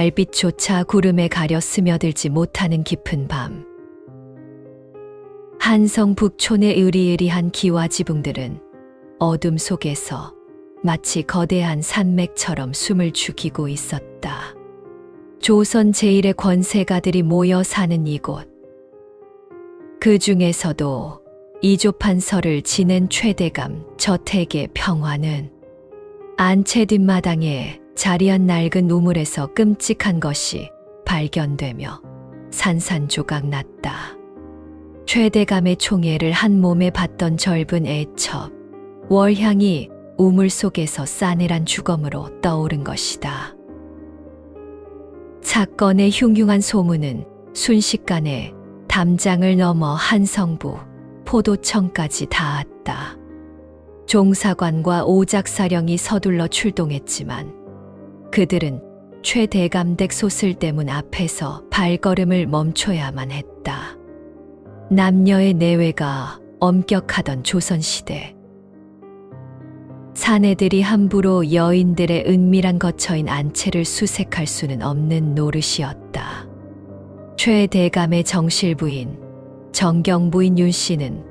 달빛조차 구름에 가려 스며들지 못하는 깊은 밤. 한성 북촌의 으리으리한 기와 지붕들은 어둠 속에서 마치 거대한 산맥처럼 숨을 죽이고 있었다. 조선 제1의 권세가들이 모여 사는 이곳. 그 중에서도 이조판 설을 지낸 최대감 저택의 평화는 안채 뒷마당에 자리한 낡은 우물에서 끔찍한 것이 발견되며 산산조각 났다. 최대감의 총애를 한 몸에 받던 젊은 애첩, 월향이 우물 속에서 싸늘한 주검으로 떠오른 것이다. 사건의 흉흉한 소문은 순식간에 담장을 넘어 한성부, 포도청까지 닿았다. 종사관과 오작사령이 서둘러 출동했지만 그들은 최대감댁 소슬대문 앞에서 발걸음을 멈춰야만 했다. 남녀의 내외가 엄격하던 조선시대. 사내들이 함부로 여인들의 은밀한 거처인 안채를 수색할 수는 없는 노릇이었다. 최대감의 정실부인, 정경부인 윤씨는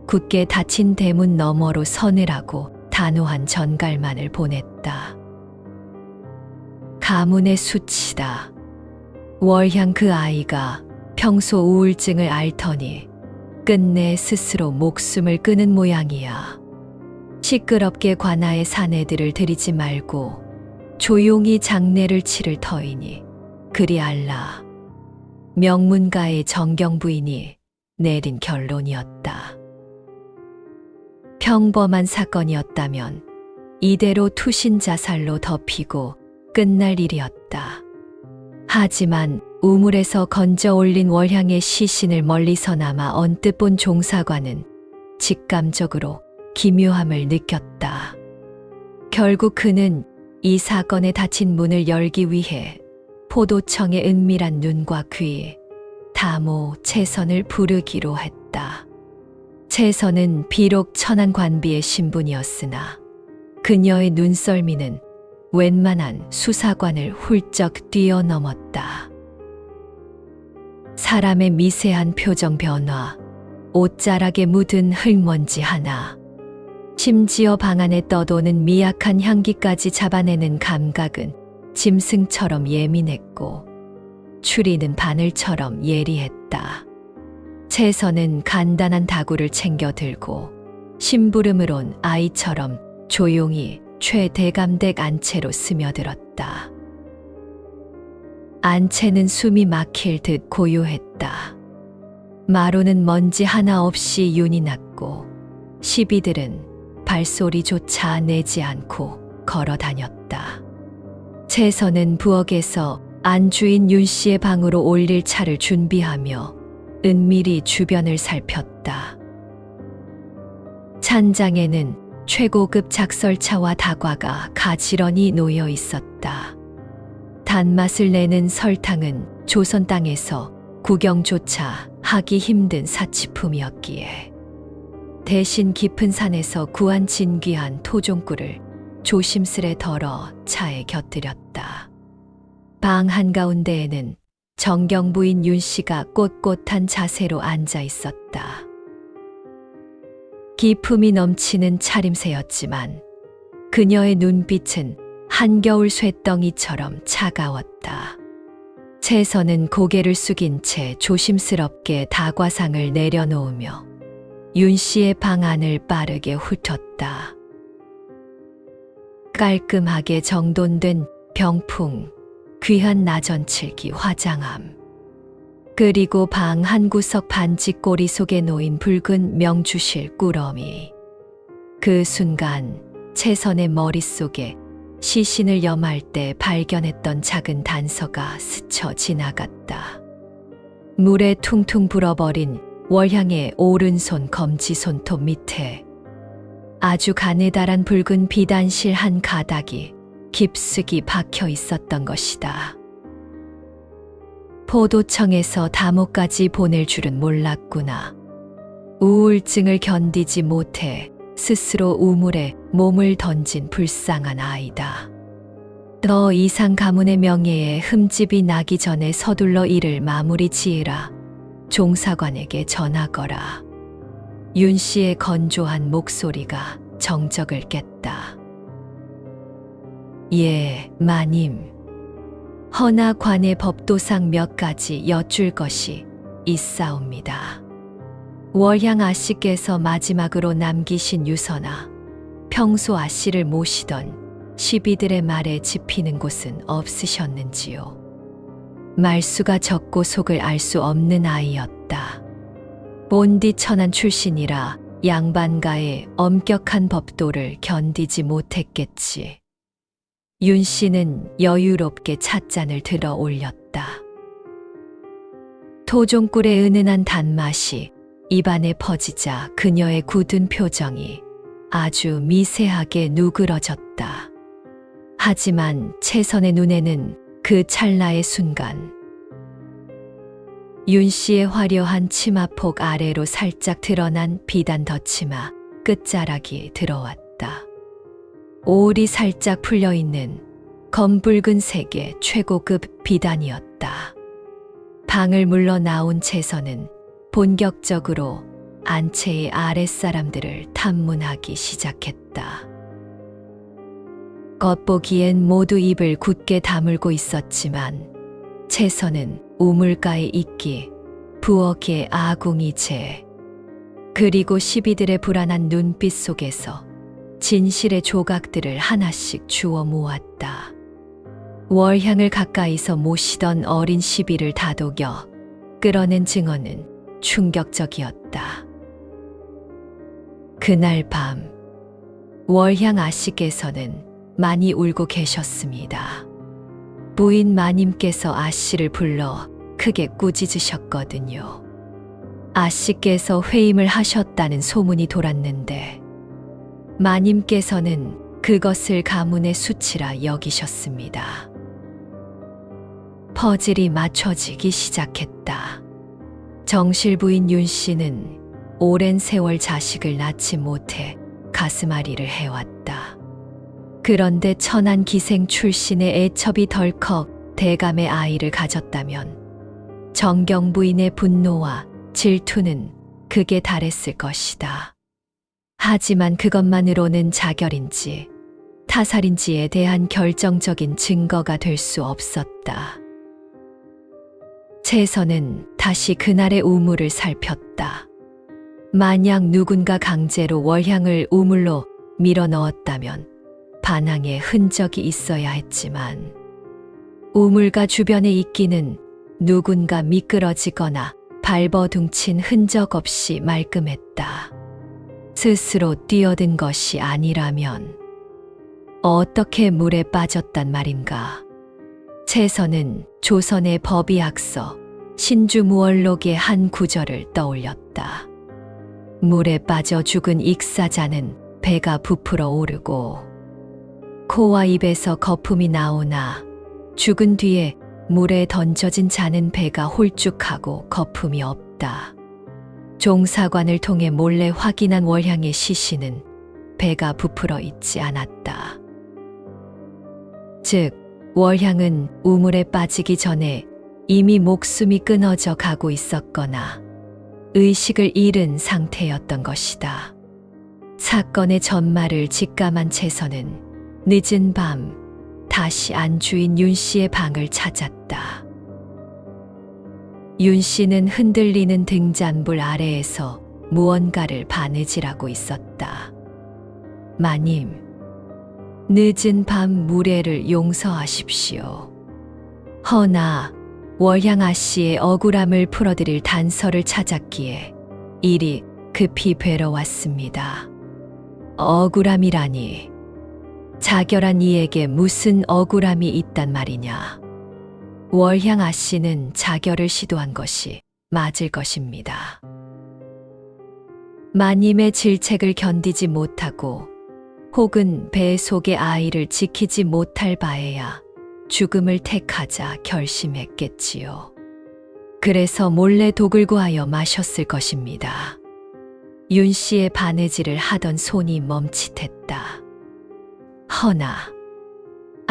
굳게 닫힌 대문 너머로 서늘하고 단호한 전갈만을 보냈다. 가문의 수치다. 월향 그 아이가 평소 우울증을 앓더니 끝내 스스로 목숨을 끊은 모양이야. 시끄럽게 관아의 사내들을 들이지 말고 조용히 장례를 치를 터이니 그리 알라. 명문가의 정경부인이 내린 결론이었다. 평범한 사건이었다면 이대로 투신 자살로 덮이고 끝날 일이었다. 하지만 우물에서 건져 올린 월향의 시신을 멀리서나마 언뜻 본 종사관은 직감적으로 기묘함을 느꼈다. 결국 그는 이 사건에 닫힌 문을 열기 위해 포도청의 은밀한 눈과 귀, 다모 채선을 부르기로 했다. 채선은 비록 천한 관비의 신분이었으나 그녀의 눈썰미는 웬만한 수사관을 훌쩍 뛰어넘었다. 사람의 미세한 표정 변화, 옷자락에 묻은 흙먼지 하나, 심지어 방 안에 떠도는 미약한 향기까지 잡아내는 감각은 짐승처럼 예민했고 추리는 바늘처럼 예리했다. 채선은 간단한 다구를 챙겨 들고 심부름을 온 아이처럼 조용히 최대감댁 안채로 스며들었다. 안채는 숨이 막힐 듯 고요했다. 마루는 먼지 하나 없이 윤이 났고 시비들은 발소리조차 내지 않고 걸어 다녔다. 채선은 부엌에서 안주인 윤씨의 방으로 올릴 차를 준비하며 은밀히 주변을 살폈다. 찬장에는 최고급 작설차와 다과가 가지런히 놓여 있었다. 단맛을 내는 설탕은 조선 땅에서 구경조차 하기 힘든 사치품이었기에 대신 깊은 산에서 구한 진귀한 토종꿀을 조심스레 덜어 차에 곁들였다. 방 한가운데에는 정경부인 윤씨가 꼿꼿한 자세로 앉아 있었다. 기품이 넘치는 차림새였지만 그녀의 눈빛은 한겨울 쇳덩이처럼 차가웠다. 채선은 고개를 숙인 채 조심스럽게 다과상을 내려놓으며 윤씨의 방 안을 빠르게 훑었다. 깔끔하게 정돈된 병풍, 귀한 나전칠기 화장함, 그리고 방 한 구석 반지꼬리 속에 놓인 붉은 명주실 꾸러미. 그 순간 채선의 머릿속에 시신을 염할 때 발견했던 작은 단서가 스쳐 지나갔다. 물에 퉁퉁 불어버린 월향의 오른손 검지 손톱 밑에 아주 가느다란 붉은 비단실 한 가닥이 깊숙이 박혀 있었던 것이다. 포도청에서 다모까지 보낼 줄은 몰랐구나. 우울증을 견디지 못해 스스로 우물에 몸을 던진 불쌍한 아이다. 더 이상 가문의 명예에 흠집이 나기 전에 서둘러 일을 마무리 지으라. 종사관에게 전하거라. 윤 씨의 건조한 목소리가 정적을 깼다. 예, 마님. 허나 관의 법도상 몇 가지 여쭐 것이 있사옵니다. 월향 아씨께서 마지막으로 남기신 유서나 평소 아씨를 모시던 시비들의 말에 짚히는 곳은 없으셨는지요. 말수가 적고 속을 알 수 없는 아이였다. 본디 천한 출신이라 양반가의 엄격한 법도를 견디지 못했겠지. 윤 씨는 여유롭게 찻잔을 들어 올렸다. 토종꿀의 은은한 단맛이 입안에 퍼지자 그녀의 굳은 표정이 아주 미세하게 누그러졌다. 하지만 채선의 눈에는 그 찰나의 순간 윤 씨의 화려한 치마폭 아래로 살짝 드러난 비단 덧치마 끝자락이 들어왔다. 올이 살짝 풀려있는 검붉은 색의 최고급 비단이었다. 방을 물러 나온 채선은 본격적으로 안채의 아랫사람들을 탐문하기 시작했다. 겉보기엔 모두 입을 굳게 다물고 있었지만 채선은 우물가에 있기, 부엌의 아궁이 재, 그리고 시비들의 불안한 눈빛 속에서 진실의 조각들을 하나씩 주워 모았다. 월향을 가까이서 모시던 어린 시비를 다독여 끌어낸 증언은 충격적이었다. 그날 밤 월향 아씨께서는 많이 울고 계셨습니다. 부인 마님께서 아씨를 불러 크게 꾸짖으셨거든요. 아씨께서 회임을 하셨다는 소문이 돌았는데 마님께서는 그것을 가문의 수치라 여기셨습니다. 퍼즐이 맞춰지기 시작했다. 정실 부인 윤 씨는 오랜 세월 자식을 낳지 못해 가슴앓이를 해왔다. 그런데 천한 기생 출신의 애첩이 덜컥 대감의 아이를 가졌다면 정경 부인의 분노와 질투는 극에 달했을 것이다. 하지만 그것만으로는 자결인지 타살인지에 대한 결정적인 증거가 될 수 없었다. 채선은 다시 그날의 우물을 살폈다. 만약 누군가 강제로 월향을 우물로 밀어 넣었다면 반항의 흔적이 있어야 했지만 우물가 주변에 있기는 누군가 미끄러지거나 발버둥친 흔적 없이 말끔했다. 스스로 뛰어든 것이 아니라면 어떻게 물에 빠졌단 말인가. 채선은 조선의 법의학서 신주무얼록의 한 구절을 떠올렸다. 물에 빠져 죽은 익사자는 배가 부풀어 오르고 코와 입에서 거품이 나오나 죽은 뒤에 물에 던져진 자는 배가 홀쭉하고 거품이 없다. 종사관을 통해 몰래 확인한 월향의 시신은 배가 부풀어 있지 않았다. 즉, 월향은 우물에 빠지기 전에 이미 목숨이 끊어져 가고 있었거나 의식을 잃은 상태였던 것이다. 사건의 전말을 직감한 채선은 늦은 밤 다시 안주인 윤 씨의 방을 찾았다. 윤 씨는 흔들리는 등잔불 아래에서 무언가를 바느질하고 있었다. 마님, 늦은 밤 무례를 용서하십시오. 허나 월향 아씨의 억울함을 풀어드릴 단서를 찾았기에 이리 급히 뵈러 왔습니다. 억울함이라니, 자결한 이에게 무슨 억울함이 있단 말이냐. 월향 아씨는 자결을 시도한 것이 맞을 것입니다. 마님의 질책을 견디지 못하고 혹은 배 속의 아이를 지키지 못할 바에야 죽음을 택하자 결심했겠지요. 그래서 몰래 독을 구하여 마셨을 것입니다. 윤 씨의 바느질을 하던 손이 멈칫했다. 허나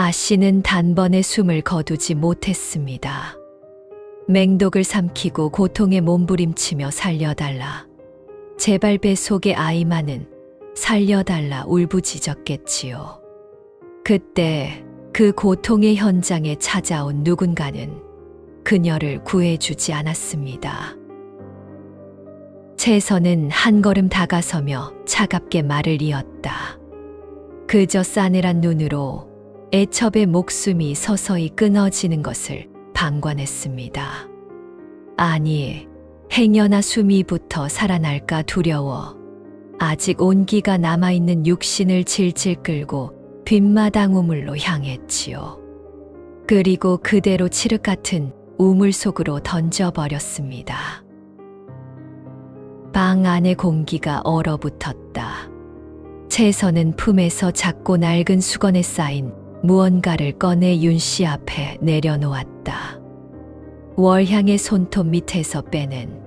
아 씨는 단번에 숨을 거두지 못했습니다. 맹독을 삼키고 고통에 몸부림치며 살려달라. 제발 뱃속의 아이만은 살려달라 울부짖었겠지요. 그때 그 고통의 현장에 찾아온 누군가는 그녀를 구해주지 않았습니다. 채선은 한 걸음 다가서며 차갑게 말을 이었다. 그저 싸늘한 눈으로 애첩의 목숨이 서서히 끊어지는 것을 방관했습니다. 아니, 행여나 숨이 붙어 살아날까 두려워 아직 온기가 남아있는 육신을 질질 끌고 뒷마당 우물로 향했지요. 그리고 그대로 칠흑 같은 우물 속으로 던져버렸습니다. 방 안의 공기가 얼어붙었다. 채선은 품에서 작고 낡은 수건에 쌓인 무언가를 꺼내 윤 씨 앞에 내려놓았다. 월향의 손톱 밑에서 빼낸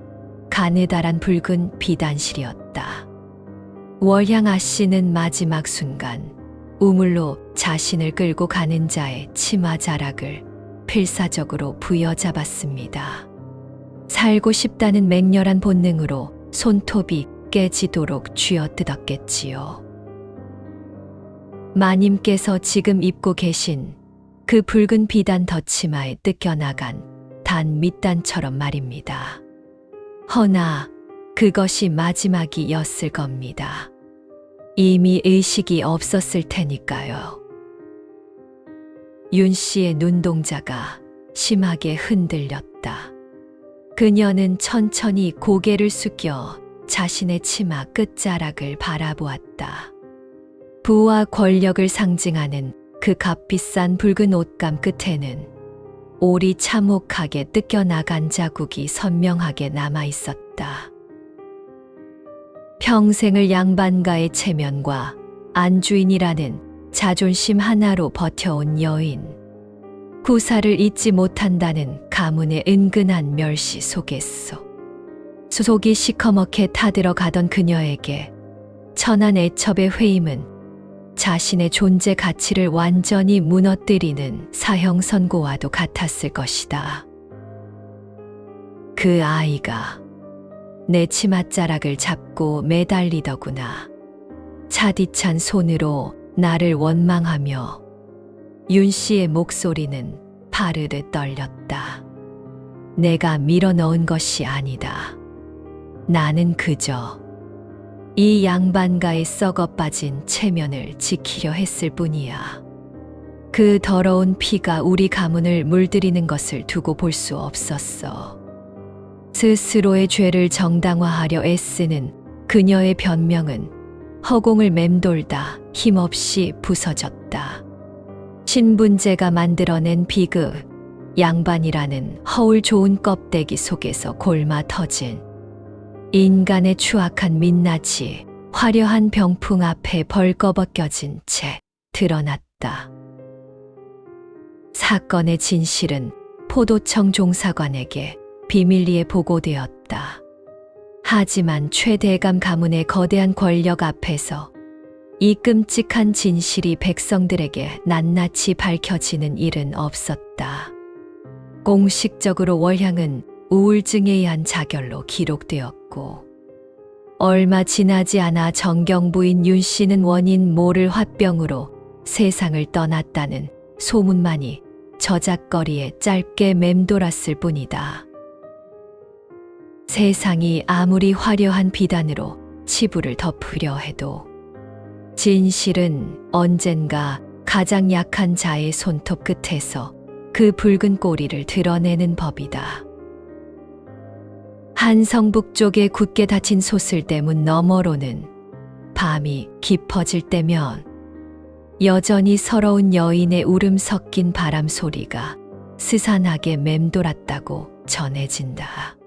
가느다란 붉은 비단실이었다. 월향 아씨는 마지막 순간 우물로 자신을 끌고 가는 자의 치마 자락을 필사적으로 부여잡았습니다. 살고 싶다는 맹렬한 본능으로 손톱이 깨지도록 쥐어뜯었겠지요. 마님께서 지금 입고 계신 그 붉은 비단 덧치마에 뜯겨나간 단 밑단처럼 말입니다. 허나 그것이 마지막이었을 겁니다. 이미 의식이 없었을 테니까요. 윤 씨의 눈동자가 심하게 흔들렸다. 그녀는 천천히 고개를 숙여 자신의 치마 끝자락을 바라보았다. 부와 권력을 상징하는 그 값비싼 붉은 옷감 끝에는 올이 참혹하게 뜯겨나간 자국이 선명하게 남아 있었다. 평생을 양반가의 체면과 안주인이라는 자존심 하나로 버텨온 여인, 구사를 잊지 못한다는 가문의 은근한 멸시 속에서 속이 시커멓게 타들어가던 그녀에게 천한 애첩의 회임은 자신의 존재 가치를 완전히 무너뜨리는 사형 선고와도 같았을 것이다. 그 아이가 내 치맛자락을 잡고 매달리더구나. 차디찬 손으로 나를 원망하며 윤 씨의 목소리는 파르르 떨렸다. 내가 밀어넣은 것이 아니다. 나는 그저 이 양반가의 썩어빠진 체면을 지키려 했을 뿐이야. 그 더러운 피가 우리 가문을 물들이는 것을 두고 볼 수 없었어. 스스로의 죄를 정당화하려 애쓰는 그녀의 변명은 허공을 맴돌다 힘없이 부서졌다. 신분제가 만들어낸 비극, 양반이라는 허울 좋은 껍데기 속에서 골마 터진 인간의 추악한 민낯이 화려한 병풍 앞에 벌거벗겨진 채 드러났다. 사건의 진실은 포도청 종사관에게 비밀리에 보고되었다. 하지만 최대감 가문의 거대한 권력 앞에서 이 끔찍한 진실이 백성들에게 낱낱이 밝혀지는 일은 없었다. 공식적으로 월향은 우울증에 의한 자결로 기록되었고, 얼마 지나지 않아 정경부인 윤 씨는 원인 모를 화병으로 세상을 떠났다는 소문만이 저작거리에 짧게 맴돌았을 뿐이다. 세상이 아무리 화려한 비단으로 치부를 덮으려 해도 진실은 언젠가 가장 약한 자의 손톱 끝에서 그 붉은 꼬리를 드러내는 법이다. 한성북쪽의 굳게 닫힌 소슬대문 너머로는 밤이 깊어질 때면 여전히 서러운 여인의 울음 섞인 바람 소리가 스산하게 맴돌았다고 전해진다.